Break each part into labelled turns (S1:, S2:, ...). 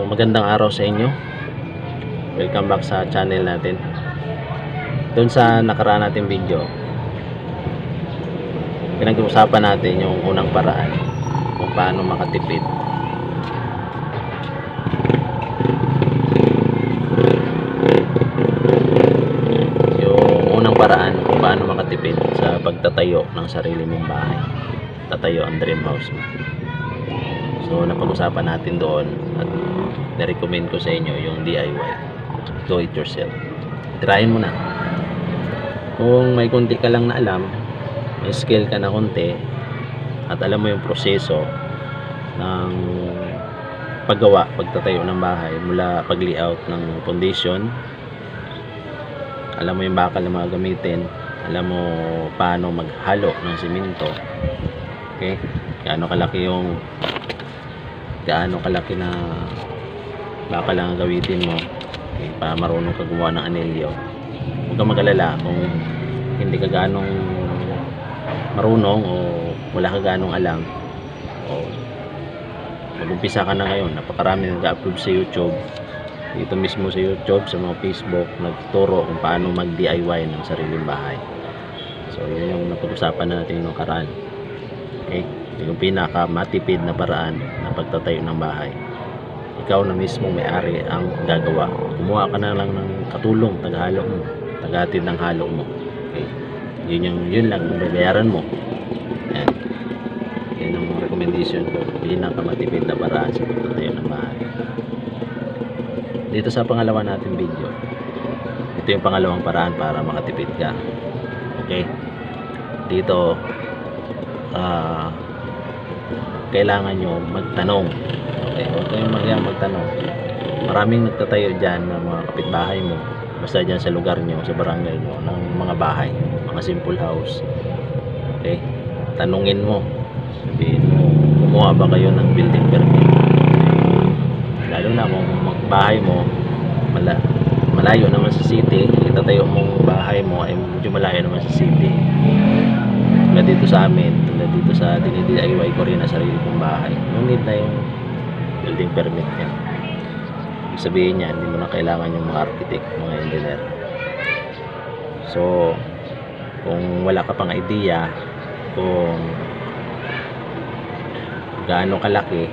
S1: magandang araw sa inyo. Welcome back sa channel natin. Doon sa nakaraan nating video, pinag-uusapan natin yung unang paraan kung paano makatipid. Yung unang paraan kung paano makatipid sa pagtatayo ng sarili mong bahay. Tatayo ang dream house mo. So napag-usapan natin doon at na-recommend ko sa inyo yung DIY, do it yourself. Tryhin mo na. Kung may konti ka lang na alam, may skill ka na konti at alam mo yung proseso ng paggawa, pagtatayo ng bahay mula pag-layout ng foundation, alam mo yung bakal na mga gamitin, alam mo paano maghalo ng simento, okay, gaano kalaki na bakal lang gamitin mo, okay, para marunong ka gumawa ng anelyo. Huwag kang mag-alala kung hindi ka ganong marunong o wala ka ganong alam, o mag-umpisa ka na ngayon. Napakarami nag-upload sa YouTube, dito mismo sa YouTube, sa mga Facebook, nagturo kung paano mag-DIY ng sariling bahay. So yun yung napag-usapan natin nung nakaraan. Okay, yung pinaka matipid na paraan na pagtatayo ng bahay, ikaw na mismo may-ari ang gagawa. Kumuha ka na lang ng katulong, taghalo mo, tagahatid ng halo mo. Okay, yun lang ang babayaran mo. Yan, yan ang recommendation ko, pinaka matipid na paraan sa pagtatayo ng bahay. Dito sa pangalawa natin video, ito yung pangalawang paraan para makatipid ka. Okay, dito kailangan nyo magtanong. Okay, huwag kayong magtanong. Maraming nagtatayo dyan ng mga kapitbahay mo, basta dyan sa lugar nyo, sa barangay nyo, ng mga bahay, mga simple house. Okay, tanungin mo, sabihin mo, kumuha ba kayo ng building permit? Lalo na kung bahay mo malayo naman sa city, itatayo mong bahay mo ay medyo malayo naman sa city. Tulad dito sa amin, tulad dito sa DIY ko rin na sarili kong bahay, no need na yung building permit niya. Ibig sabihin niya, hindi mo na kailangan yung mga architect, mga engineer. So kung wala ka pang idea kung gaano kalaki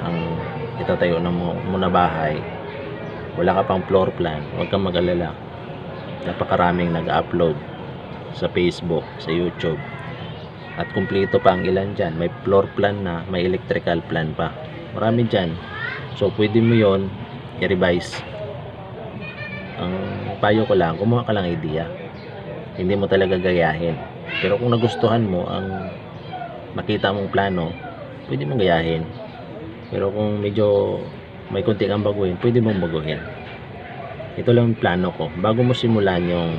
S1: ang itatayo na mo na bahay, wala ka pang floor plan, huwag kang mag-alala. Napakaraming nag-upload sa Facebook, sa YouTube, at kumpleto pa ang ilan dyan. May floor plan na, may electrical plan pa, marami dyan. So pwede mo yon i-revise. Ang payo ko lang, kumuha ka lang idea, hindi mo talaga gayahin. Pero kung nagustuhan mo ang makita mong plano, pwede mong gayahin. Pero kung medyo may konti kang baguhin, pwede mong baguhin. Ito lang yung plano ko bago mo simulan yung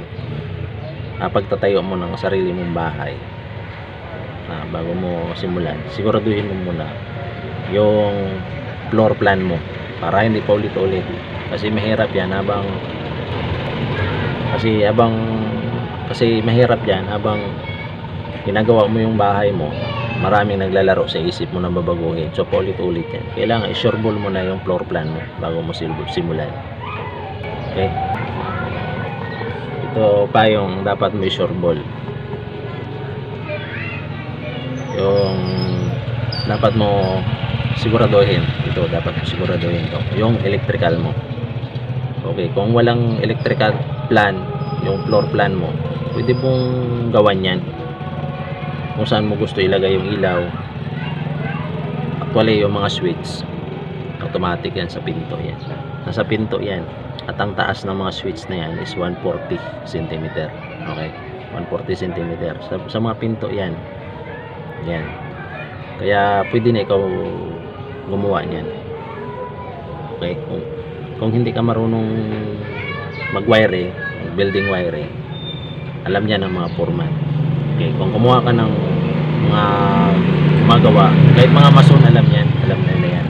S1: pagtatayo mo ng sarili mong bahay. Bago mo simulan, siguraduhin mo muna yung floor plan mo para hindi pa ulit-ulit, kasi mahirap yan mahirap yan habang ginagawa mo yung bahay mo. Maraming naglalaro sa isip mo na babaguhin, so paulit-ulit yan. Kailangan i-sureball mo na yung floor plan mo bago mo simulan. Okay, ito pa yung dapat mo i-sureball. Yung dapat mo siguraduhin, ito dapat mo siguraduhin to, yung electrical mo. Okay, kung walang electrical plan, yung floor plan mo, pwede mong gawan yan kung saan mo gusto ilagay yung ilaw. Actually yung mga switch automatic yan sa pinto, yan nasa pinto yan, at ang taas ng mga switch na yan is 140 cm. Okay, 140 cm sa mga pinto yan. Kaya pwede na ikaw gumawa niyan. Okay, kung hindi ka marunong mag-wiring, building wiring, alam niya ng mga foreman. Okay, kung kumuha ka ng mga gumagawa, kahit mga mason, alam nila yan.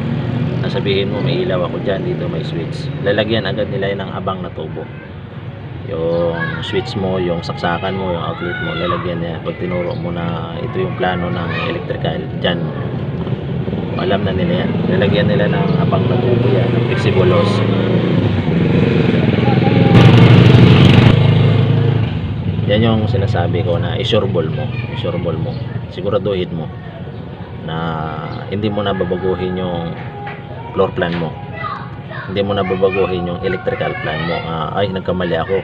S1: Nasabihin mo, may ilaw ako dyan, dito may switch, lalagyan agad nila ng abang na tubo. Yung switch mo, yung saksakan mo, yung outlet mo, lalagyan niya. Pag tinuro mo na ito yung plano ng electrical dyan, alam na nila yan. Lalagyan nila ng abang na tubo yan, ng flexible hose. Yan yung sinasabi ko na i-sureball mo, siguraduhin mo na hindi mo na babaguhin yung floor plan mo, hindi mo na babaguhin yung electrical plan mo. Ay, nagkamali ako,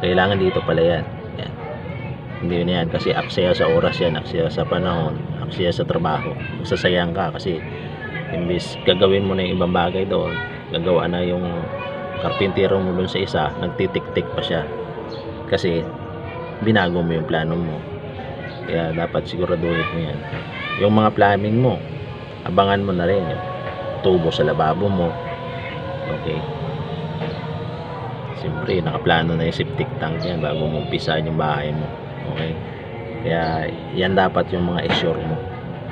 S1: kailangan dito pala yan. Yan, hindi yun yan, kasi aksaya sa oras yan, aksaya sa panahon, aksaya sa trabaho. Masasayang ka kasi imbis gagawin mo na yung ibang bagay doon, gagawa na yung karpintero mo doon sa isa, nagtitik-tik pa siya kasi binago mo yung plano mo. Kaya dapat siguraduhin mo yan. Yung mga plumbing mo, abangan mo na rin yung tubo sa lababo mo. Okay, siyempre nakaplano na yung septic tank yan bago mo umpisahan yung bahay mo. Okay, kaya yan dapat yung mga i-sure mo,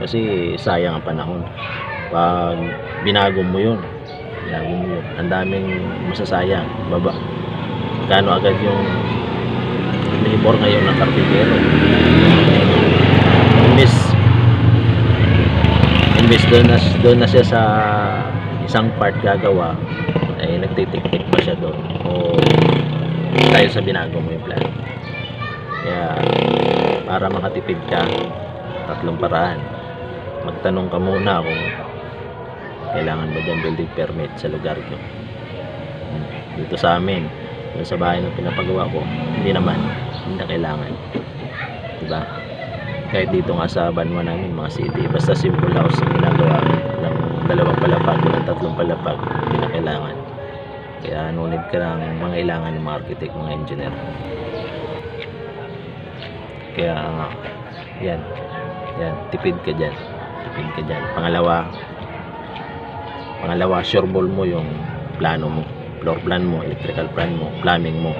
S1: kasi sayang ang panahon pag binago mo yun, ang daming masasayang. Kano agad yung labor ngayon ng karpintero. Imbis doon na siya sa isang part gagawa, ay nagtitik-tik pa siya doon, o dahil sa binago mo yung plan. Kaya para makatipid ka, tatlong paraan. Magtanong ka muna kung kailangan ba dyan building permit sa lugar ko. Dito sa amin, dun sa bahay na pinapagawa ko, hindi na kailangan, diba? Kahit dito nga sa Banwa namin, mga city, basta simple house ang ginagawa ng 2 palapag o ng 3 palapag, hindi na kailangan. Kaya nunid ka lang mga ilangan ng mga architect, mga engineer. Kaya yan, tipid ka dyan. Pangalawa, sureball mo yung plano mo, floor plan mo, electrical plan mo, plumbing mo.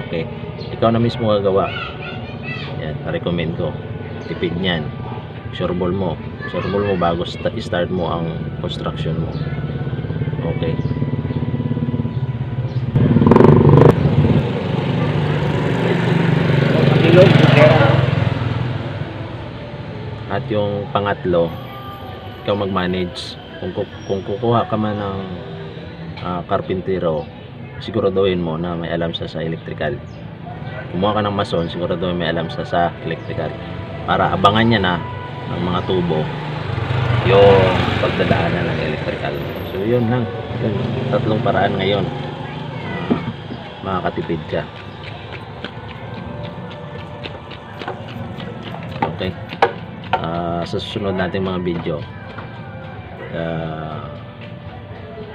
S1: Okay, ikaw na mismo gagawa yan, recommend ko. Tipid niyan, sureball mo bago start mo ang construction mo. Okay, at yung pangatlo, ikaw mag-manage. Kung kukuha ka man ng karpintero, siguraduhin mo na may alam sa electrical. Kumuha ka ng mason, siguraduhin may alam sa electrical, para abangan niya na ng mga tubo yung pagdadaanan ng electrical. So yun lang, yun, tatlong paraan ngayon, makakatipid ka. Okay, sa susunod nating mga video,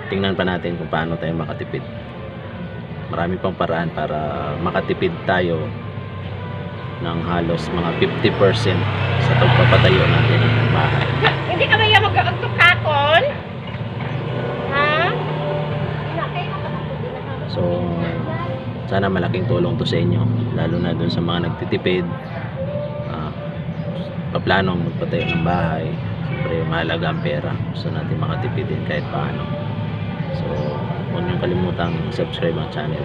S1: tingnan pa natin kung paano tayo makatipid. Marami pang paraan para makatipid tayo ng halos mga 50% sa pagpapatayo natin ng bahay.
S2: Hindi ka ba yung mag-tukakon? Ha?
S1: So sana malaking tulong to sa inyo, lalo na dun sa mga nagtitipid, paplanong magpatayo ng bahay. Siyempre mahalaga ang pera, gusto natin makatipid din kahit paano. So huwag niyong kalimutang subscribe ang channel.